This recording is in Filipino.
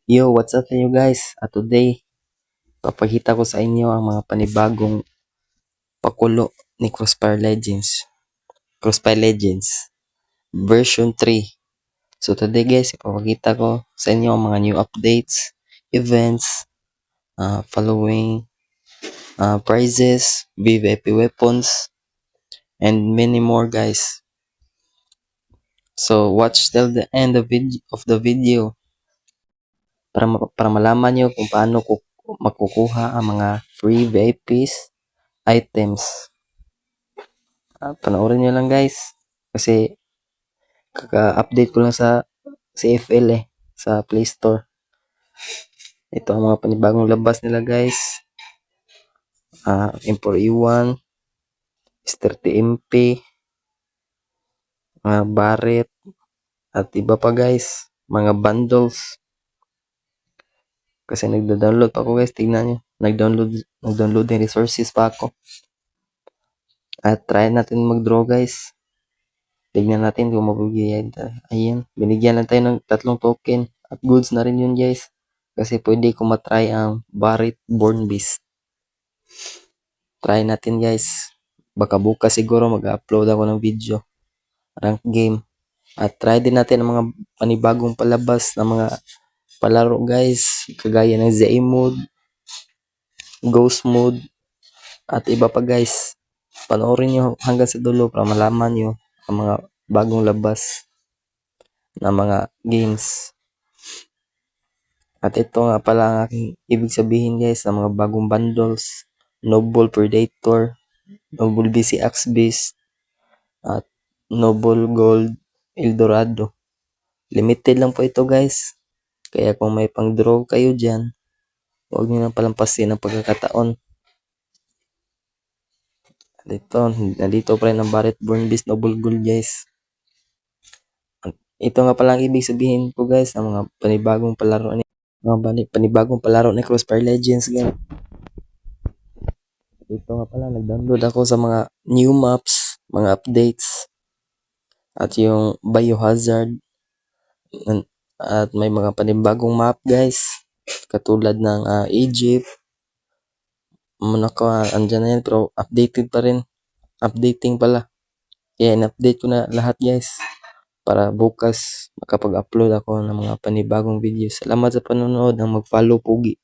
Yo, what's up sa inyo guys? At today, papakita ko sa inyo ang mga panibagong pakulo ni Crossfire Legends. Crossfire Legends version 3. So today guys, ipapakita ko sa inyo ang mga new updates, events, following, prizes, VVIP weapons, and many more guys. So watch till the end of the video para malaman nyo kung paano makukuha ang mga free VIPs items. Panoorin nyo lang guys kasi kaka-update ko lang sa CFL sa Play Store. Ito ang mga panibagong labas nila guys. M4E1, S30MP, Barret, at iba pa guys, mga bundles. Kasi nagda-download pa ako guys, tignan nyo. Nag-download din resources pa ako. At try natin mag-draw guys. Tignan natin kung mabibigyan. Ayan, binigyan lang tayo ng 3 token. At goods na rin yun guys. Kasi pwede ko matry ang Barret Born Beast. Try natin guys. Baka bukas siguro mag-upload ako ng video. Rank game. At try din natin ang mga panibagong palabas na mga palaro guys. Kagaya ng ZA mode, Ghost mode, at iba pa guys. Panoorin nyo hanggang sa dulo para malaman nyo ang mga bagong labas na mga games. At ito nga pala ang aking ibig sabihin guys ng mga bagong bundles. Noble Predator, Noble BCX Beast, at Noble Gold Eldorado. Limited lang po ito guys. Kaya kung may pang draw kayo dyan, huwag nyo nang palampasin ang pagkakataon. Nandito pa rin ang Barret Born Beast Noble Gold guys. Ito nga pala ang ibig sabihin ko guys ng mga panibagong palaro ni Crossfire Legends guys. Ito nga pala, nag-download ako sa mga new maps, mga updates, at yung Biohazard, at may mga panibagong map guys, katulad ng Egypt, Monaco, andyan na yan, pero updated pa rin, updating pala. Kaya in-update ko na lahat guys, para bukas makapag-upload ako ng mga panibagong videos. Salamat sa panonood, ang mag-follow pogi.